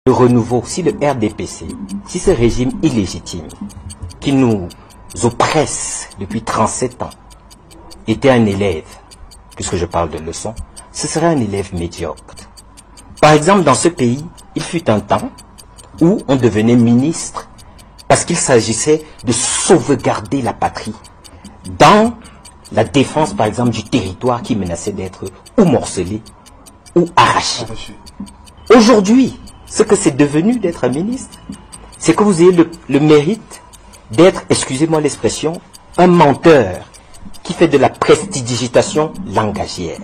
Le renouveau, si le RDPC, si ce régime illégitime qui nous oppresse depuis 37 ans était un élève, puisque je parle de leçon, ce serait un élève médiocre. Par exemple, dans ce pays, il fut un temps où on devenait ministre parce qu'il s'agissait de sauvegarder la patrie dans la défense, par exemple, du territoire qui menaçait d'être ou morcelé ou arraché. Aujourd'hui, ce que c'est devenu d'être un ministre, c'est que vous ayez le mérite d'être, excusez-moi l'expression, un menteur qui fait de la prestidigitation langagière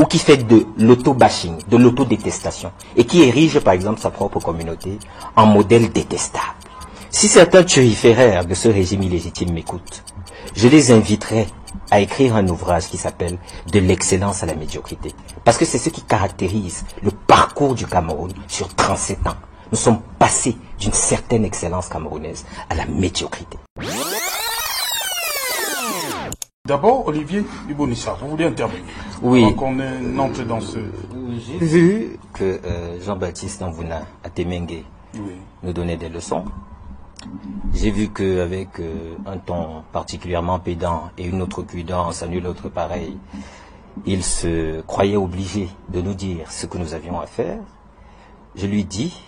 ou qui fait de l'auto-bashing, de l'autodétestation et qui érige par exemple sa propre communauté en modèle détestable. Si certains turiféraires de ce régime illégitime m'écoutent, je les inviterai à écrire un ouvrage qui s'appelle « De l'excellence à la médiocrité ». Parce que c'est ce qui caractérise le parcours du Cameroun sur 37 ans. Nous sommes passés d'une certaine excellence camerounaise à la médiocrité. D'abord, Olivier Ibonissa, vous voulez intervenir? Oui. Alors qu'on entre dans ce... J'ai vu que Jean-Baptiste Nvouna Atemengue nous donnait des leçons. J'ai vu qu'avec un ton particulièrement pédant et une autre prudence à nul autre pareil, il se croyait obligé de nous dire ce que nous avions à faire. Je lui dis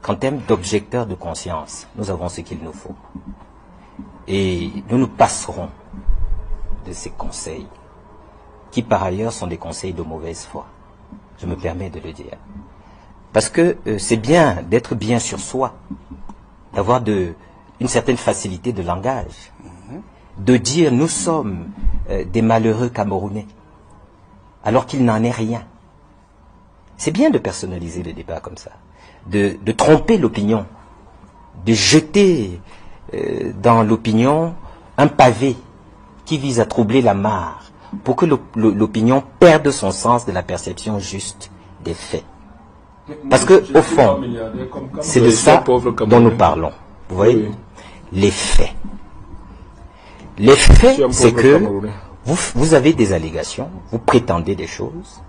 qu'en termes d'objecteurs de conscience, nous avons ce qu'il nous faut. Et nous nous passerons de ces conseils, qui par ailleurs sont des conseils de mauvaise foi. Je me permets de le dire. Parce que c'est bien d'être bien sur soi, d'avoir une certaine facilité de langage, de dire nous sommes des malheureux Camerounais, alors qu'il n'en est rien. C'est bien de personnaliser le débat comme ça, de tromper l'opinion, de jeter dans l'opinion un pavé qui vise à troubler la mare pour que l'opinion perde son sens de la perception juste des faits. Parce que, au fond, c'est de ça dont nous parlons. Vous voyez, les faits. Les faits, c'est que vous avez des allégations, vous prétendez des choses,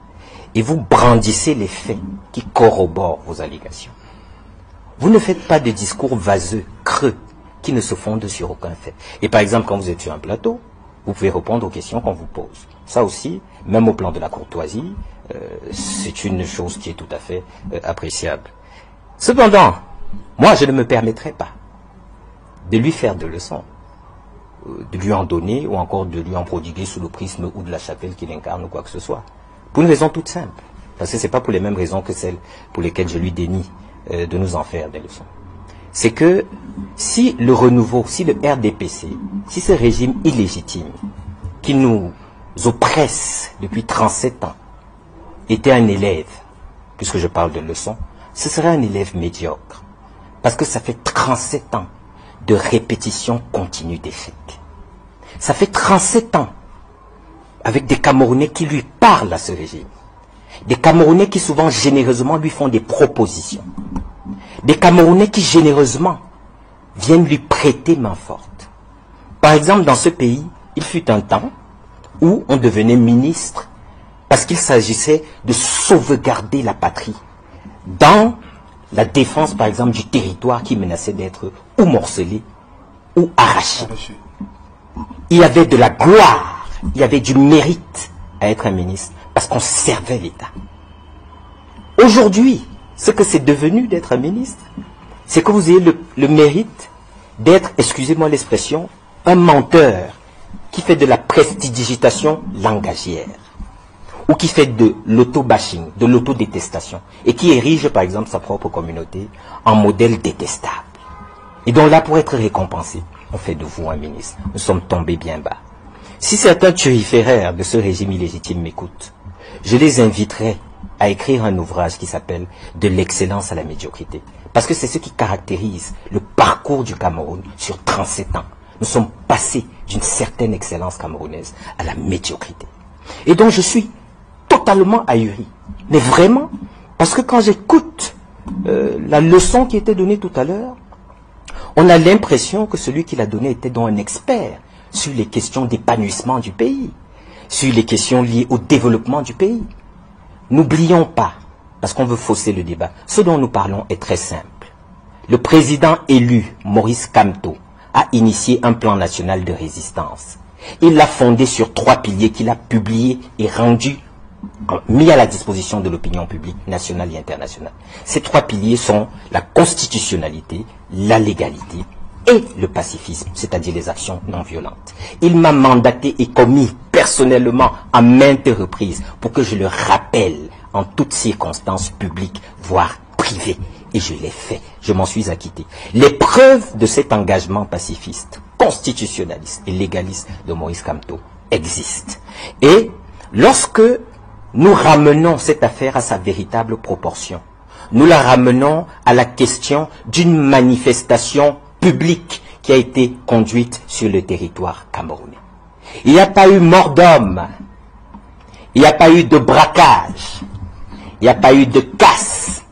et vous brandissez les faits qui corroborent vos allégations. Vous ne faites pas de discours vaseux, creux, qui ne se fondent sur aucun fait. Et par exemple, quand vous êtes sur un plateau, vous pouvez répondre aux questions qu'on vous pose. Ça aussi, même au plan de la courtoisie, c'est une chose qui est tout à fait appréciable. Cependant, moi, je ne me permettrai pas de lui faire de leçons, de lui en donner ou encore de lui en prodiguer sous le prisme ou de la chapelle qu'il incarne ou quoi que ce soit. Pour une raison toute simple. Parce que ce n'est pas pour les mêmes raisons que celles pour lesquelles je lui dénie de nous en faire des leçons. C'est que si le renouveau, si le RDPC, si ce régime illégitime qui nous oppresse depuis 37 ans était un élève, puisque je parle de leçon, ce serait un élève médiocre. Parce que ça fait 37 ans de répétition continue d'échecs. Ça fait 37 ans avec des Camerounais qui lui parlent à ce régime. Des Camerounais qui souvent généreusement lui font des propositions. Des Camerounais qui généreusement viennent lui prêter main forte. Par exemple, dans ce pays, il fut un temps où on devenait ministre parce qu'il s'agissait de sauvegarder la patrie dans la défense, par exemple, du territoire qui menaçait d'être ou morcelé ou arraché. Il y avait de la gloire, il y avait du mérite à être un ministre parce qu'on servait l'État. Aujourd'hui, ce que c'est devenu d'être un ministre, c'est que vous ayez le mérite d'être, excusez-moi l'expression, un menteur qui fait de la prestidigitation langagière ou qui fait de l'auto-bashing, de l'autodétestation et qui érige par exemple sa propre communauté en modèle détestable. Et donc là, pour être récompensé, on fait de vous un ministre. Nous sommes tombés bien bas. Si certains turiféraires de ce régime illégitime m'écoutent, je les inviterai à écrire un ouvrage qui s'appelle « De l'excellence à la médiocrité ». Parce que c'est ce qui caractérise le parcours du Cameroun sur 37 ans. Nous sommes passés d'une certaine excellence camerounaise à la médiocrité. Et donc je suis totalement ahuri. Mais vraiment, parce que quand j'écoute la leçon qui était donnée tout à l'heure, on a l'impression que celui qui l'a donnée était donc un expert sur les questions d'épanouissement du pays, sur les questions liées au développement du pays. N'oublions pas parce qu'on veut fausser le débat. Ce dont nous parlons est très simple. Le président élu, Maurice Kamto, a initié un plan national de résistance. Il l'a fondé sur 3 piliers qu'il a publiés et mis à la disposition de l'opinion publique nationale et internationale. Ces 3 piliers sont la constitutionnalité, la légalité et le pacifisme, c'est-à-dire les actions non violentes. Il m'a mandaté et commis personnellement à maintes reprises pour que je le rappelle en toutes circonstances publiques, voire privées. Et je l'ai fait, je m'en suis acquitté. Les preuves de cet engagement pacifiste, constitutionnaliste et légaliste de Maurice Kamto existent. Et lorsque nous ramenons cette affaire à sa véritable proportion, nous la ramenons à la question d'une manifestation publique qui a été conduite sur le territoire camerounais. Il n'y a pas eu mort d'homme, il n'y a pas eu de braquage, il n'y a pas eu de casse.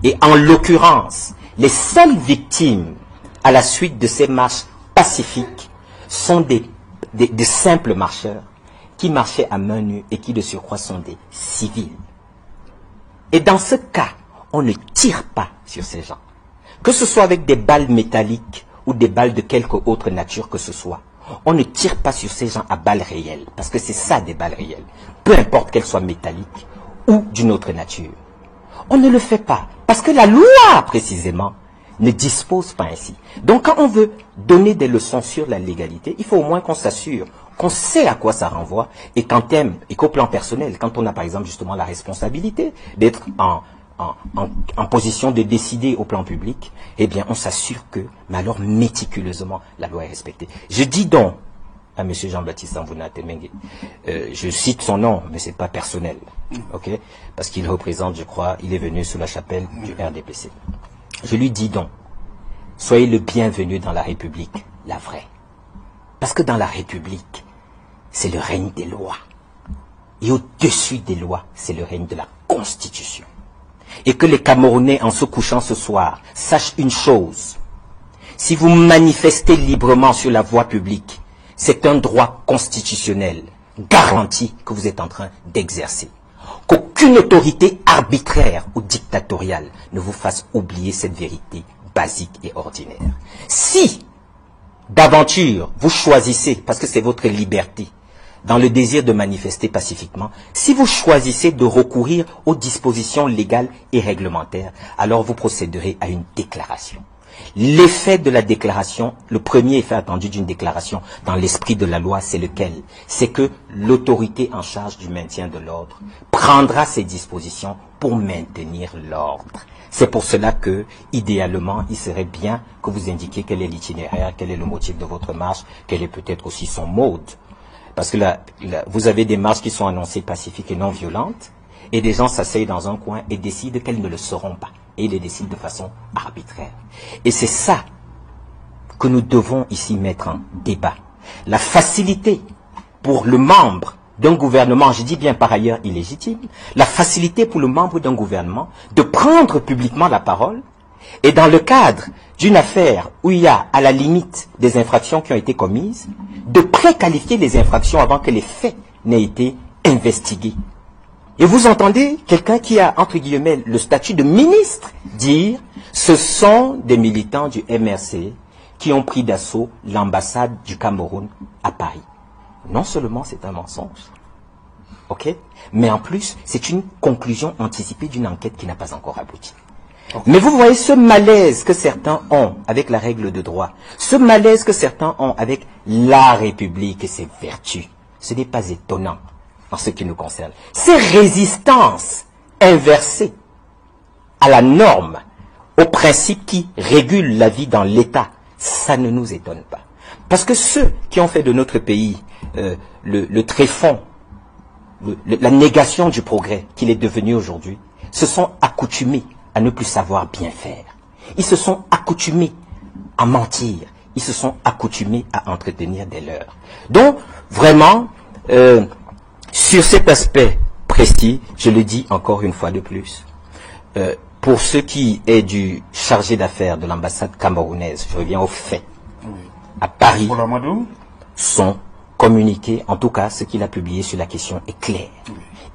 Et en l'occurrence, les seules victimes à la suite de ces marches pacifiques sont des simples marcheurs qui marchaient à main nue et qui de surcroît sont des civils. Et dans ce cas, on ne tire pas sur ces gens. Que ce soit avec des balles métalliques ou des balles de quelque autre nature que ce soit, on ne tire pas sur ces gens à balles réelles, parce que c'est ça des balles réelles, peu importe qu'elles soient métalliques ou d'une autre nature. On ne le fait pas, parce que la loi, précisément, ne dispose pas ainsi. Donc quand on veut donner des leçons sur la légalité, il faut au moins qu'on s'assure qu'on sait à quoi ça renvoie, et qu'au plan personnel, quand on a par exemple justement la responsabilité d'être en position de décider au plan public, eh bien on s'assure que, mais alors méticuleusement, la loi est respectée. Je dis donc à M. Jean-Baptiste Nvuna Temengue, je cite son nom, mais c'est pas personnel, ok, parce qu'il représente, je crois, il est venu sous la chapelle du RDPC. Je lui dis donc, soyez le bienvenu dans la République, la vraie. Parce que dans la République, c'est le règne des lois. Et au-dessus des lois, c'est le règne de la Constitution. Et que les Camerounais, en se couchant ce soir, sachent une chose. Si vous manifestez librement sur la voie publique, c'est un droit constitutionnel garanti que vous êtes en train d'exercer. Qu'aucune autorité arbitraire ou dictatoriale ne vous fasse oublier cette vérité basique et ordinaire. Si, d'aventure, vous choisissez, parce que c'est votre liberté, dans le désir de manifester pacifiquement, si vous choisissez de recourir aux dispositions légales et réglementaires, alors vous procéderez à une déclaration. L'effet de la déclaration, le premier effet attendu d'une déclaration dans l'esprit de la loi, c'est lequel? C'est que l'autorité en charge du maintien de l'ordre prendra ses dispositions pour maintenir l'ordre. C'est pour cela que, idéalement, il serait bien que vous indiquiez quel est l'itinéraire, quel est le motif de votre marche, quel est peut-être aussi son mode. Parce que là, vous avez des marches qui sont annoncées pacifiques et non violentes, et des gens s'asseyent dans un coin et décident qu'elles ne le seront pas. Et ils les décident de façon arbitraire. Et c'est ça que nous devons ici mettre en débat. La facilité pour le membre d'un gouvernement, je dis bien par ailleurs illégitime, la facilité pour le membre d'un gouvernement de prendre publiquement la parole, et dans le cadre d'une affaire où il y a à la limite des infractions qui ont été commises, de préqualifier les infractions avant que les faits n'aient été investigués. Et vous entendez quelqu'un qui a, entre guillemets, le statut de ministre dire « ce sont des militants du MRC qui ont pris d'assaut l'ambassade du Cameroun à Paris ». Non seulement c'est un mensonge, ok, mais en plus c'est une conclusion anticipée d'une enquête qui n'a pas encore abouti. Okay. Mais vous voyez ce malaise que certains ont avec la règle de droit, ce malaise que certains ont avec la République et ses vertus, ce n'est pas étonnant en ce qui nous concerne. Ces résistances inversées à la norme, aux principes qui régulent la vie dans l'État, ça ne nous étonne pas. Parce que ceux qui ont fait de notre pays le tréfonds, la négation du progrès qu'il est devenu aujourd'hui, se sont accoutumés à ne plus savoir bien faire. Ils se sont accoutumés à mentir. Ils se sont accoutumés à entretenir des leurs. Donc, vraiment, sur cet aspect précis, je le dis encore une fois de plus, pour ce qui est du chargé d'affaires de l'ambassade camerounaise, je reviens aux faits, à Paris, son communiqué, en tout cas ce qu'il a publié sur la question est clair.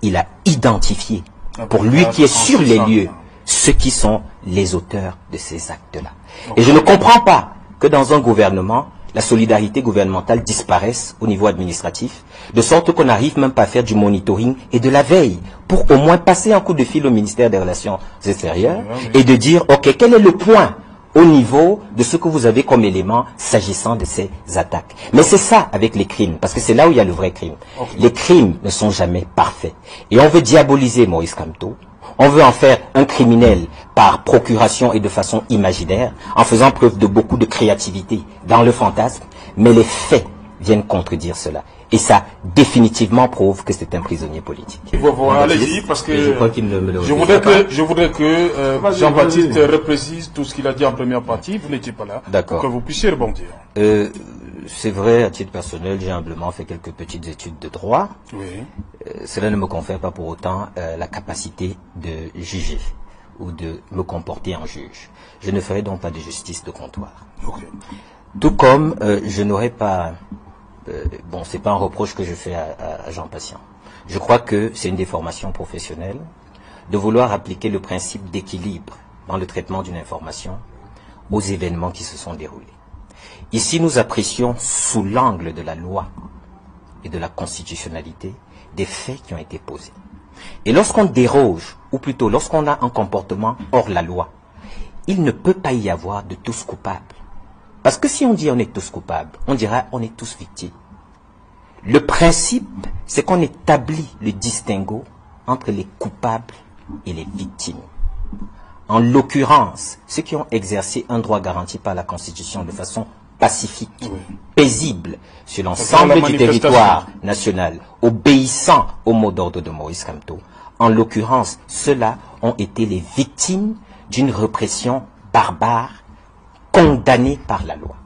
Il a identifié pour lui qui est sur les lieux, ceux qui sont les auteurs de ces actes-là. Et je ne comprends pas que dans un gouvernement, la solidarité gouvernementale disparaisse au niveau administratif, de sorte qu'on n'arrive même pas à faire du monitoring et de la veille, pour au moins passer un coup de fil au ministère des Relations extérieures et de dire, ok, quel est le point au niveau de ce que vous avez comme élément s'agissant de ces attaques. Mais c'est ça avec les crimes, parce que c'est là où il y a le vrai crime. Les crimes ne sont jamais parfaits. Et on veut diaboliser Moïse Kamto, on veut en faire un criminel par procuration et de façon imaginaire, en faisant preuve de beaucoup de créativité dans le fantasme, mais les faits viennent contredire cela. Et ça définitivement prouve que c'est un prisonnier politique. Allez-y, parce que je voudrais que Jean-Baptiste reprécise tout ce qu'il a dit en première partie. Vous n'étiez pas là. D'accord. Pour que vous puissiez rebondir. C'est vrai, à titre personnel, j'ai humblement fait quelques petites études de droit. Oui. Cela ne me confère pas pour autant la capacité de juger ou de me comporter en juge. Je ne ferai donc pas de justice de comptoir. Okay. Tout comme je n'aurais pas... bon, c'est pas un reproche que je fais à Jean Patient. Je crois que c'est une déformation professionnelle de vouloir appliquer le principe d'équilibre dans le traitement d'une information aux événements qui se sont déroulés. Ici, nous apprécions sous l'angle de la loi et de la constitutionnalité des faits qui ont été posés. Et lorsqu'on déroge, ou plutôt lorsqu'on a un comportement hors la loi, il ne peut pas y avoir de tous coupables. Parce que si on dit on est tous coupables, on dira on est tous victimes. Le principe, c'est qu'on établit le distinguo entre les coupables et les victimes. En l'occurrence, ceux qui ont exercé un droit garanti par la Constitution de façon pacifique, paisible, sur l'ensemble du territoire national, obéissant au mot d'ordre de Moïse Kamto, en l'occurrence, ceux-là ont été les victimes d'une répression barbare, condamnée par la loi.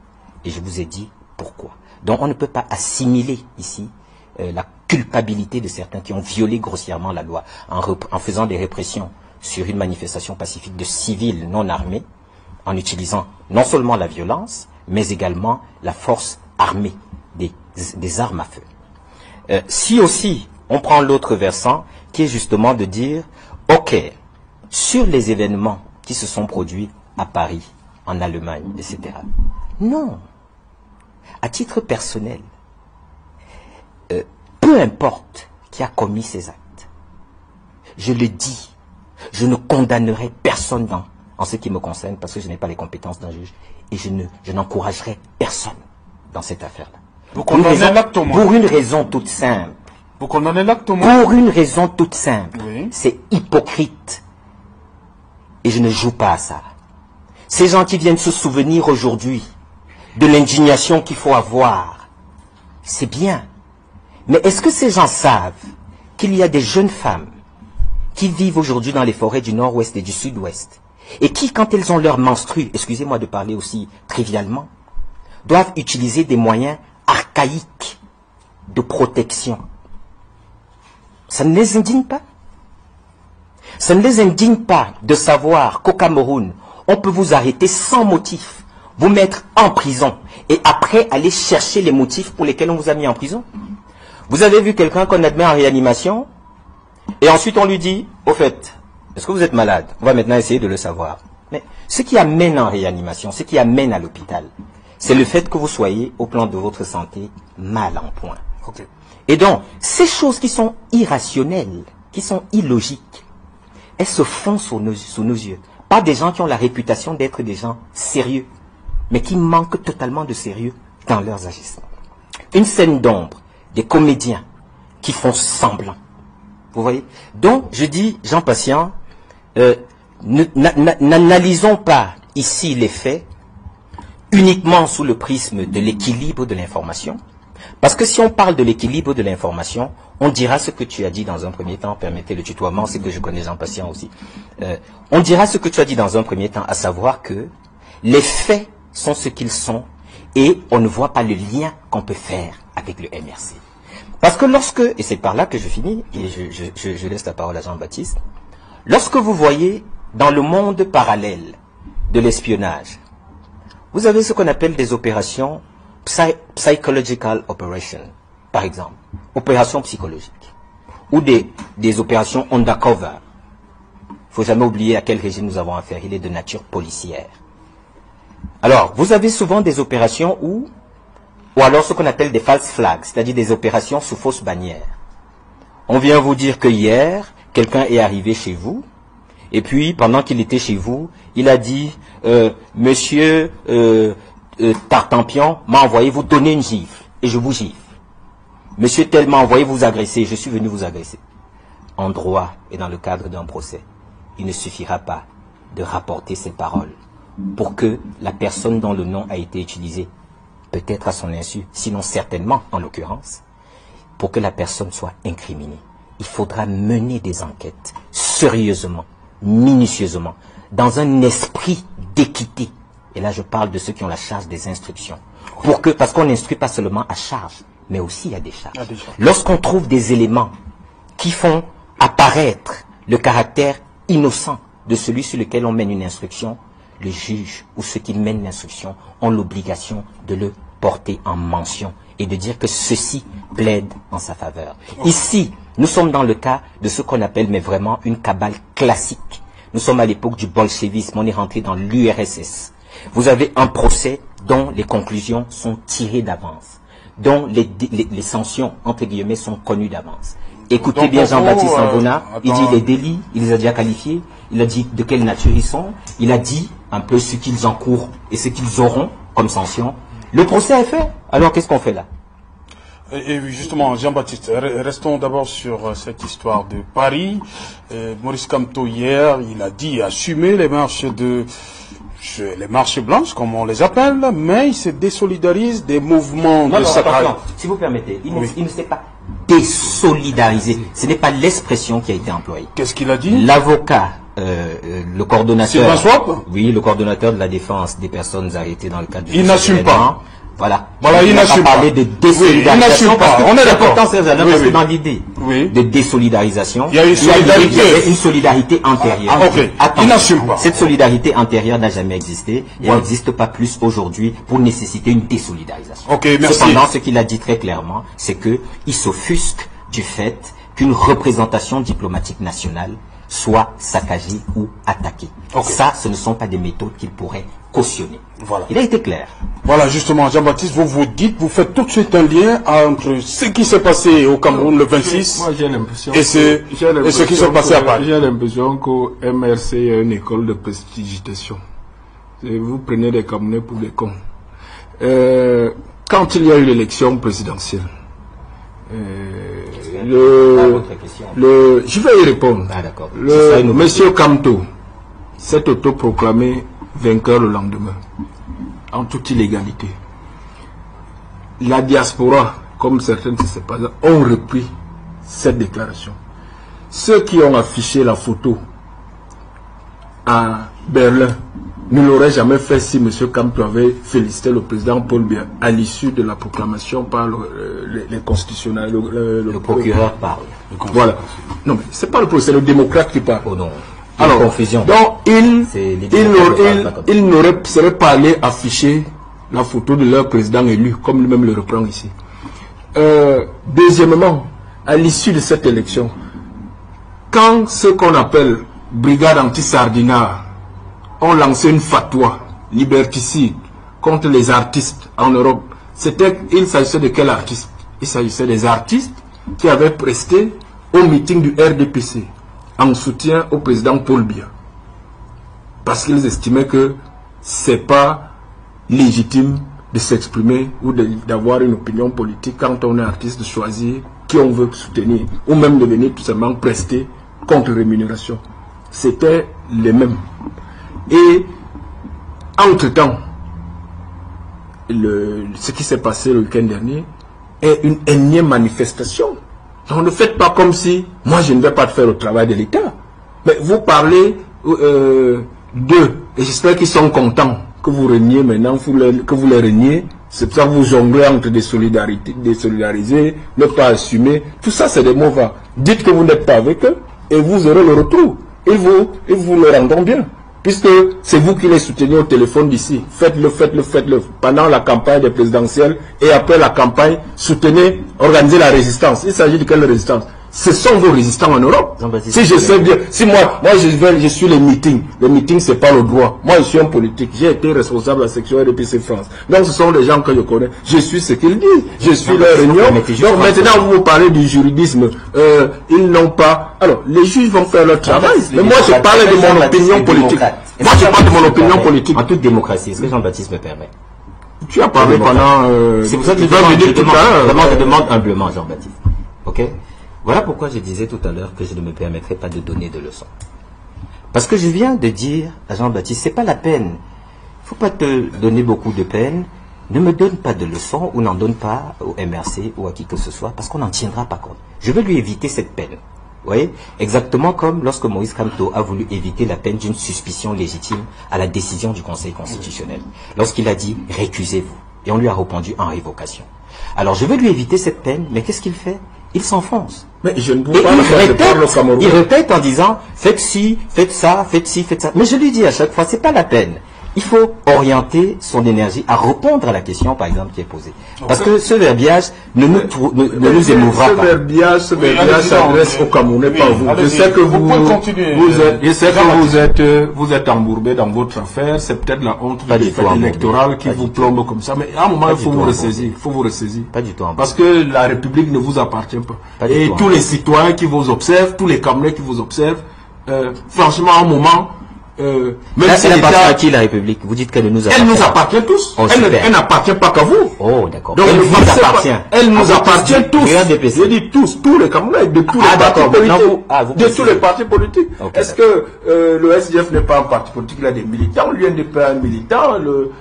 Et je vous ai dit pourquoi. Donc on ne peut pas assimiler ici la culpabilité de certains qui ont violé grossièrement la loi en faisant des répressions sur une manifestation pacifique de civils non armés, en utilisant non seulement la violence, mais également la force armée, des armes à feu. Si aussi on prend l'autre versant, qui est justement de dire, ok, sur les événements qui se sont produits à Paris, en Allemagne, etc. Non. À titre personnel, peu importe qui a commis ces actes, je le dis, je ne condamnerai personne en ce qui me concerne, parce que je n'ai pas les compétences d'un juge, et je n'encouragerai personne dans cette affaire-là. Vous condamnez l'actement. Pour une raison toute simple. Vous condamnez l'actement. Pour une raison toute simple. Oui. C'est hypocrite. Et je ne joue pas à ça. Ces gens qui viennent se souvenir aujourd'hui de l'indignation qu'il faut avoir, c'est bien. Mais est-ce que ces gens savent qu'il y a des jeunes femmes qui vivent aujourd'hui dans les forêts du nord-ouest et du sud-ouest et qui, quand elles ont leur menstrue, excusez-moi de parler aussi trivialement, doivent utiliser des moyens archaïques de protection? Ça ne les indigne pas? Ça ne les indigne pas de savoir qu'au Cameroun, on peut vous arrêter sans motif, vous mettre en prison et après aller chercher les motifs pour lesquels on vous a mis en prison? Vous avez vu quelqu'un qu'on admet en réanimation et ensuite on lui dit, au fait, est-ce que vous êtes malade? On va maintenant essayer de le savoir. Mais ce qui amène en réanimation, ce qui amène à l'hôpital, c'est le fait que vous soyez, au plan de votre santé, mal en point. Okay. Et donc, ces choses qui sont irrationnelles, qui sont illogiques, elles se font sous nos yeux. Pas des gens qui ont la réputation d'être des gens sérieux, mais qui manquent totalement de sérieux dans leurs agissements. Une scène d'ombre, des comédiens qui font semblant. Vous voyez? Donc, je dis, Jean Patient, n'analysons pas ici les faits uniquement sous le prisme de l'équilibre de l'information. Parce que si on parle de l'équilibre de l'information, on dira ce que tu as dit dans un premier temps, permettez le tutoiement, c'est que je connais Jean Patient aussi. On dira ce que tu as dit dans un premier temps, à savoir que les faits sont ce qu'ils sont et on ne voit pas le lien qu'on peut faire avec le MRC. Parce que lorsque, et c'est par là que je finis, et je laisse la parole à Jean-Baptiste, lorsque vous voyez dans le monde parallèle de l'espionnage, vous avez ce qu'on appelle des opérations psychological operations, par exemple, opérations psychologiques, ou des opérations undercover, Il ne faut jamais oublier à quel régime nous avons affaire. Il est de nature policière. Alors, vous avez souvent des opérations ou alors ce qu'on appelle des false flags, c'est-à-dire des opérations sous fausse bannière. On vient vous dire que hier, quelqu'un est arrivé chez vous, et puis pendant qu'il était chez vous, il a dit Monsieur Tartampion m'a envoyé vous donner une gifle, et je vous gifle. Monsieur tel m'a envoyé vous agresser, je suis venu vous agresser. En droit et dans le cadre d'un procès, il ne suffira pas de rapporter ces paroles pour que la personne dont le nom a été utilisé, peut-être à son insu, sinon certainement en l'occurrence, pour que la personne soit incriminée. Il faudra mener des enquêtes sérieusement, minutieusement, dans un esprit d'équité. Et là, je parle de ceux qui ont la charge des instructions. Parce qu'on n'instruit pas seulement à charge, mais aussi à des charges. Lorsqu'on trouve des éléments qui font apparaître le caractère innocent de celui sur lequel on mène une instruction, le juge ou ceux qui mènent l'instruction ont l'obligation de le porter en mention et de dire que ceci plaide en sa faveur. Ici, nous sommes dans le cas de ce qu'on appelle, mais vraiment, une cabale classique. Nous sommes à l'époque du bolchevisme, on est rentré dans l'URSS. Vous avez un procès dont les conclusions sont tirées d'avance, dont les sanctions, entre guillemets, sont connues d'avance. Écoutez bien Jean-Baptiste Sambona, il dit les délits, il les a déjà qualifiés, il a dit de quelle nature ils sont, il a dit un peu ce qu'ils encourent et ce qu'ils auront comme sanction. Le procès est fait, alors qu'est-ce qu'on fait là? Et justement, Jean-Baptiste, restons d'abord sur cette histoire de Paris. Maurice Kamto, hier, il a dit assumer les marches blanches, comme on les appelle, mais il se désolidarise des mouvements de saccage. Si vous permettez, il ne s'est pas désolidariser. Ce n'est pas l'expression qui a été employée. Qu'est-ce qu'il a dit? L'avocat, le coordonnateur, oui, le coordonnateur de la défense des personnes arrêtées dans le cadre du... Il n'assume pas. Voilà. Il n'assume pas. Parler de désolidarisation. Oui, il n'assume pas. On est d'accord. Parce que dans l'idée de désolidarisation, il y a une solidarité. Il y avait une solidarité antérieure. Il n'assume pas. Cette solidarité antérieure n'a jamais existé et elle n'existe pas plus aujourd'hui pour nécessiter une désolidarisation. Merci. Cependant, ce qu'il a dit très clairement, c'est qu'il s'offusque du fait qu'une représentation diplomatique nationale soit saccagée ou attaquée. Ça, ce ne sont pas des méthodes qu'il pourrait cautionner. Voilà. Il a été clair. Voilà, justement, Jean-Baptiste, vous faites tout de suite un lien entre ce qui s'est passé au Cameroun le 26 et ce qui s'est passé à Paris. J'ai l'impression qu'au MRC, il y a une école de prestigitation. Et vous prenez des Camerounais pour des cons. Quand il y a eu l'élection présidentielle, je vais y répondre. Monsieur Kamto s'est autoproclamé vainqueur le lendemain, en toute illégalité. La diaspora, comme certaines de ces personnes, ont repris cette déclaration. Ceux qui ont affiché la photo à Berlin ne l'auraient jamais fait si M. Kamto avait félicité le président Paul Biya à l'issue de la proclamation par les constitutionnels. Le procureur parle. Voilà. Non, mais c'est pas le procureur, c'est le démocrate qui parle. Oh non. Alors, donc il n'aurait pas allé afficher la photo de leur président élu, comme lui-même le reprend ici. Deuxièmement, à l'issue de cette élection, quand ce qu'on appelle brigade anti-sardinat ont lancé une fatwa liberticide contre les artistes en Europe, il s'agissait de quel artiste? Il s'agissait des artistes qui avaient presté au meeting du RDPC en soutien au président Paul Biya, parce qu'ils estimaient que c'est pas légitime de s'exprimer ou d'avoir une opinion politique quand on est artiste, de choisir qui on veut soutenir ou même de venir tout simplement prester contre rémunération. C'était les mêmes. Et entre-temps, ce qui s'est passé le week-end dernier est une énième manifestation. Donc ne faites pas comme si moi je ne vais pas faire le travail de l'État. Mais vous parlez d'eux et j'espère qu'ils sont contents que vous reniez maintenant, que vous les reniez. C'est pour ça que vous jonglez entre désolidariser, ne pas assumer. Tout ça c'est des mots vains. Dites que vous n'êtes pas avec eux et vous aurez le retour. Et vous le rendront bien. Puisque c'est vous qui les soutenez au téléphone d'ici. Faites-le, faites-le, faites-le. Pendant la campagne des présidentielles et après la campagne, soutenez, organisez la résistance. Il s'agit de quelle résistance? Ce sont vos résistants en Europe. Si je sais bien, si moi je suis les meetings. Les meetings, c'est pas le droit. Moi, je suis un politique. J'ai été responsable de la section RDPC France. Donc, ce sont des gens que je connais. Je suis ce qu'ils disent. Je suis leur réunion. Donc, maintenant, vous parlez du juridisme. Ils n'ont pas... Alors, les juges vont faire leur travail. Mais moi, je parle de mon opinion politique. Moi, je parle de mon opinion politique. En toute démocratie, est-ce que Jean-Baptiste me permet? Tu as parlé pendant... c'est pour ça que je demande humblement, Jean-Baptiste. Ok? Voilà pourquoi je disais tout à l'heure que je ne me permettrai pas de donner de leçons. Parce que je viens de dire à Jean-Baptiste, c'est pas la peine. Il ne faut pas te donner beaucoup de peine. Ne me donne pas de leçons ou n'en donne pas au MRC ou à qui que ce soit, parce qu'on n'en tiendra pas compte. Je veux lui éviter cette peine. Vous voyez? Exactement comme lorsque Maurice Kamto a voulu éviter la peine d'une suspicion légitime à la décision du Conseil constitutionnel. Lorsqu'il a dit, récusez-vous. Et on lui a répondu en révocation. Alors je veux lui éviter cette peine, mais qu'est-ce qu'il fait? Il s'enfonce. Mais je ne vous parle pas de parler au Cameroun. Il répète en disant, faites ci, faites ça, faites ci, faites ça. Mais je lui dis à chaque fois, c'est pas la peine. Il faut orienter son énergie à répondre à la question, par exemple, qui est posée. Parce que ce verbiage ne nous émouvra pas. Ce verbiage s'adresse aux Camerounais, pas vous. Je sais que vous êtes embourbé dans votre affaire. C'est peut-être la honte de l'effet électoral qui vous plombe comme ça. Mais à un moment, il faut vous ressaisir. Pas du tout. Parce que la République ne vous appartient pas. Et tous les citoyens qui vous observent, tous les Camerounais qui vous observent, franchement, à un moment, même si elle appartient à qui la République? Vous dites qu'elle nous appartient. Elle nous appartient tous. Elle n'appartient pas qu'à vous. Oh, d'accord. Donc, elle nous appartient tous. Je dis tous les Camerounais, de tous les partis politiques. De tous les partis politiques. Est-ce que le SDF n'est pas un parti politique? Il a des militants. L'UNDP a un militant. Le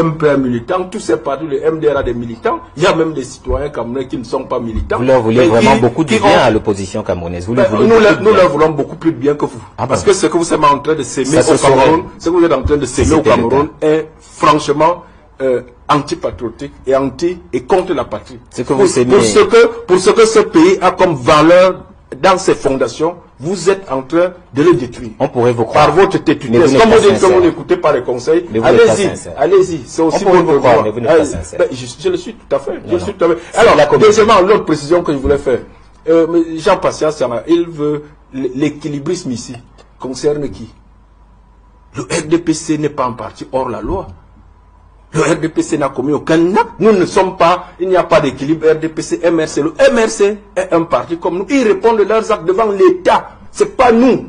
MP a un militant. Tous ces partis, le MDR a des militants. Il y a même des citoyens camerounais qui ne sont pas militants. Vous leur voulez vraiment beaucoup de bien à l'opposition camerounaise. Nous leur voulons beaucoup plus de bien que vous. Parce que ce que vous êtes en train de s'aimer au Cameroun, ce que vous êtes en train de s'aimer au Cameroun est franchement antipatriotique et contre la patrie. Pour ce que ce pays a comme valeur dans ses fondations, vous êtes en train de le détruire. On pourrait vous croire. Par votre tétudesse. Comme vous dites que vous n'écoutez pas les conseils, allez-y. C'est aussi votre droit. Je le suis tout à fait. Alors, deuxièmement, l'autre précision que je voulais faire. Jean Patience, il veut l'équilibrisme ici. Concerne qui? Le RDPC n'est pas un parti hors la loi. Le RDPC n'a commis aucun acte. Nous ne sommes pas, il n'y a pas d'équilibre RDPC, MRC. Le MRC est un parti comme nous. Ils répondent de leurs actes devant l'État. C'est pas nous.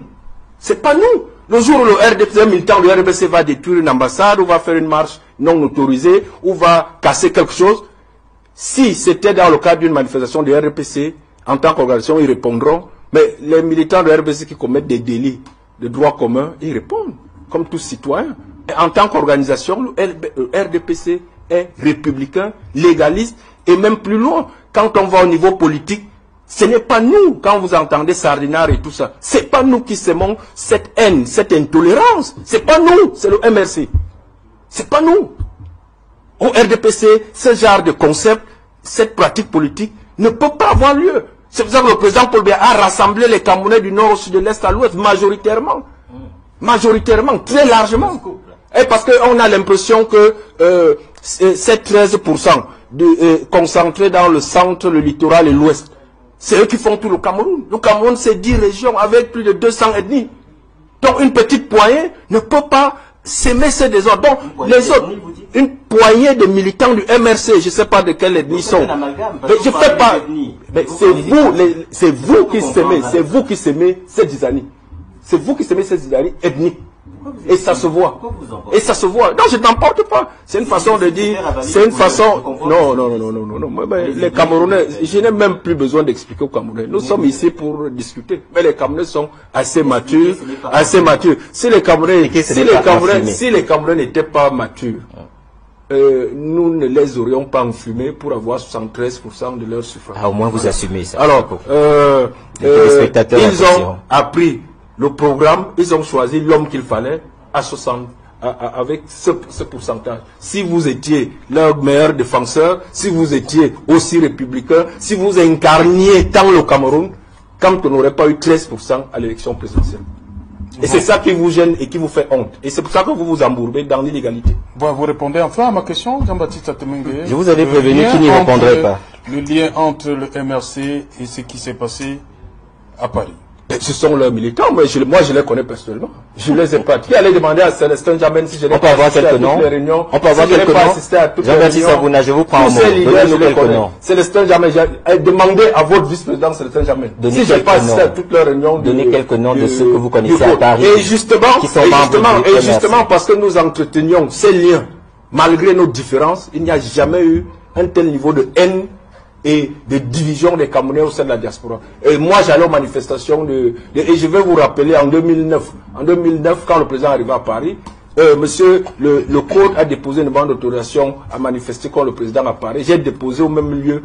C'est pas nous. Le jour où le RDPC, un militant du RDPC va détruire une ambassade, ou va faire une marche non autorisée, ou va casser quelque chose, si c'était dans le cadre d'une manifestation du RDPC, en tant qu'organisation, ils répondront. Mais les militants du RDPC qui commettent des délits de droit commun, ils répondent, comme tous citoyens. Et en tant qu'organisation, le RDPC est républicain, légaliste, et même plus loin. Quand on va au niveau politique, ce n'est pas nous, quand vous entendez Sardinard et tout ça, c'est pas nous qui sémons cette haine, cette intolérance. C'est pas nous, c'est le MRC. C'est pas nous. Au RDPC, ce genre de concept, cette pratique politique ne peut pas avoir lieu. C'est pour ça que le président Paul Biya a rassemblé les Camerounais du nord au sud, de l'est à l'ouest, majoritairement. Majoritairement, très largement. Et parce qu'on a l'impression que ces 13% concentrés dans le centre, le littoral et l'ouest, c'est eux qui font tout le Cameroun. Le Cameroun, c'est 10 régions avec plus de 200 ethnies. Donc une petite poignée ne peut pas s'aimer ces désordres. Donc les autres, une poignée de militants du MRC, je ne sais pas de quelle ethnie ils sont. Mais je fais pas. Mais c'est vous qui s'aimez, c'est vous qui s'aimez ces Dizani. C'est vous qui s'aimez ces Dizani ethniques. Et ça se voit. Et ça se voit. Non, je n'emporte pas. C'est une façon de dire. C'est une façon. Non. Les Camerounais, je n'ai même plus besoin d'expliquer aux Camerounais. Nous sommes ici pour discuter. Mais les Camerounais sont assez matures. Si les Camerounais n'étaient pas matures, nous ne les aurions pas enfumés pour avoir 73% de leur suffrage. Au moins vous assumez ça. Alors, ils ont appris le programme, ils ont choisi l'homme qu'il fallait à 60, avec ce pourcentage. Si vous étiez leur meilleur défenseur, si vous étiez aussi républicain, si vous incarniez tant le Cameroun, quand on n'aurait pas eu 13% à l'élection présidentielle. Et c'est ça qui vous gêne et qui vous fait honte. Et c'est pour ça que vous vous embourbez dans l'illégalité. Bon, vous répondez enfin à ma question, Jean-Baptiste Atemengue. Je vous avais prévenu qu'il n'y répondrait pas. le lien entre le MRC et ce qui s'est passé à Paris. Ce sont leurs militants, moi je les connais personnellement. Je les ai pas. Qui allait demander à Célestin Jamène si je n'ai pas assisté à toutes les réunions? On peut avoir quelques noms. Jean-Baptiste Savouna, je vous prends en mot. Donnez-nous quelques noms. Célestin Jamène, demandez à votre vice-président Célestin Jamène. Si je n'ai pas assisté à toutes les réunions. Donnez quelques noms de ceux que vous connaissez à Paris. Et justement, parce que nous entretenions ces liens, malgré nos différences, il n'y a jamais eu un tel niveau de haine et de division des Camerounais au sein de la diaspora. Et moi, j'allais aux manifestations et je vais vous rappeler en 2009, quand le président arriva à Paris, monsieur, le code a déposé une demande d'autorisation à manifester contre le président à Paris. J'ai déposé au même lieu,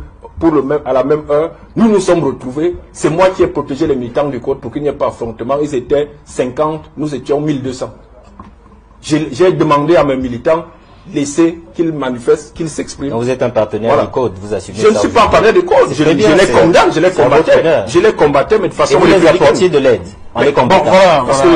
à la même heure. Nous nous sommes retrouvés. C'est moi qui ai protégé les militants du code pour qu'il n'y ait pas affrontement. Ils étaient 50, nous étions 1200. J'ai demandé à mes militants, laisser qu'ils manifestent, qu'ils s'expriment. Vous êtes un partenaire du code, vous assumez ça. Je ne suis pas un partenaire du code, je les condamne, je les combattais, mais de façon... Et vous les apportiez de l'aide en les combattant. Parce que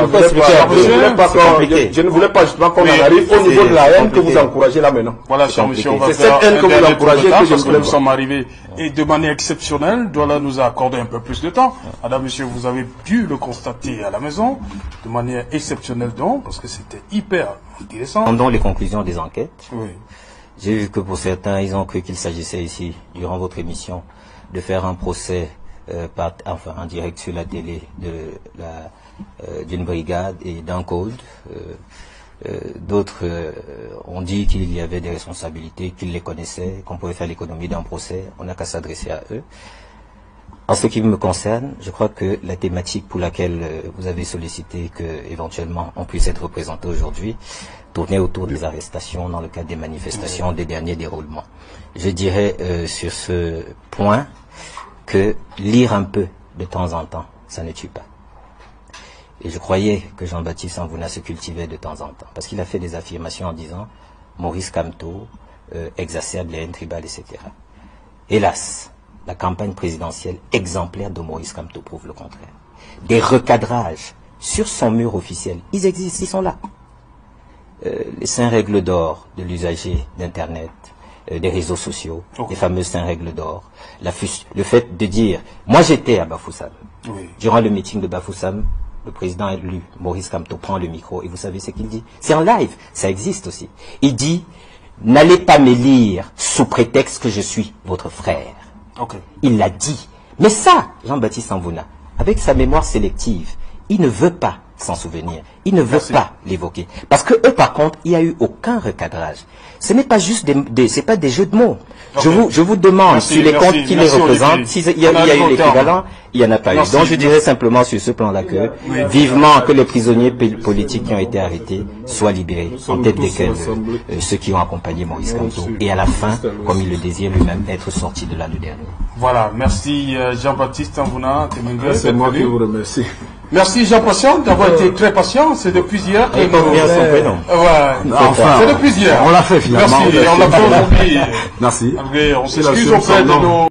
je ne voulais pas justement qu'on en arrive au niveau de la haine que vous encouragez là maintenant. Voilà, cher monsieur, on va faire cette haine que vous encouragez parce que nous sommes arrivés et de manière exceptionnelle, Douala nous a accordé un peu plus de temps. Madame, monsieur, vous avez pu le constater à la maison, de manière exceptionnelle donc, parce que c'était hyper intéressant. Pendant les conclusions des enquêtes, oui. J'ai vu que pour certains, ils ont cru qu'il s'agissait ici, durant votre émission, de faire un procès en direct sur la télé d'une brigade et d'un code. D'autres ont dit qu'il y avait des responsabilités, qu'ils les connaissaient, qu'on pouvait faire l'économie d'un procès. On n'a qu'à s'adresser à eux. En ce qui me concerne, je crois que la thématique pour laquelle vous avez sollicité que éventuellement on puisse être représenté aujourd'hui tournait autour des arrestations dans le cadre des manifestations des derniers déroulements. Je dirais sur ce point que lire un peu de temps en temps, ça ne tue pas. Et je croyais que Jean-Baptiste Savouna se cultivait de temps en temps, parce qu'il a fait des affirmations en disant Maurice Kamto exacerbe les haines tribales, etc. Hélas, la campagne présidentielle exemplaire de Maurice Kamto prouve le contraire. Des recadrages sur son mur officiel, ils existent, ils sont là. Les 5 règles d'or de l'usager d'Internet, des réseaux sociaux, les fameuses 5 règles d'or, le fait de dire, moi j'étais à Bafoussam, durant le meeting de Bafoussam, le président élu, Maurice Kamto, prend le micro et vous savez ce qu'il dit? C'est en live, ça existe aussi. Il dit, n'allez pas me lire sous prétexte que je suis votre frère. Il l'a dit. Mais ça, Jean-Baptiste Savouna, avec sa mémoire sélective, il ne veut pas s'en souvenir. Il ne veut pas l'évoquer. Parce que eux, par contre, il n'y a eu aucun recadrage. Ce n'est pas juste c'est pas des jeux de mots. Je vous demande si les comptes qui les représentent, s'il y a eu l'équivalent, il n'y en a pas eu. Donc je dirais simplement sur ce plan-là que, vivement que les prisonniers politiques qui ont été arrêtés soient libérés, en tête desquels ceux qui ont accompagné Maurice Kamto, et à la fin, comme il le désire lui-même, être sorti de là le dernier. Voilà, merci Jean-Baptiste Savouna. C'est moi qui vous remercie. Merci Jean-Patient d'avoir été très patient. C'est depuis hier que bien son prénom. C'est depuis hier. On l'a fait finalement. Merci. On l'a fait aujourd'hui. Merci. On s'excuse auprès de nos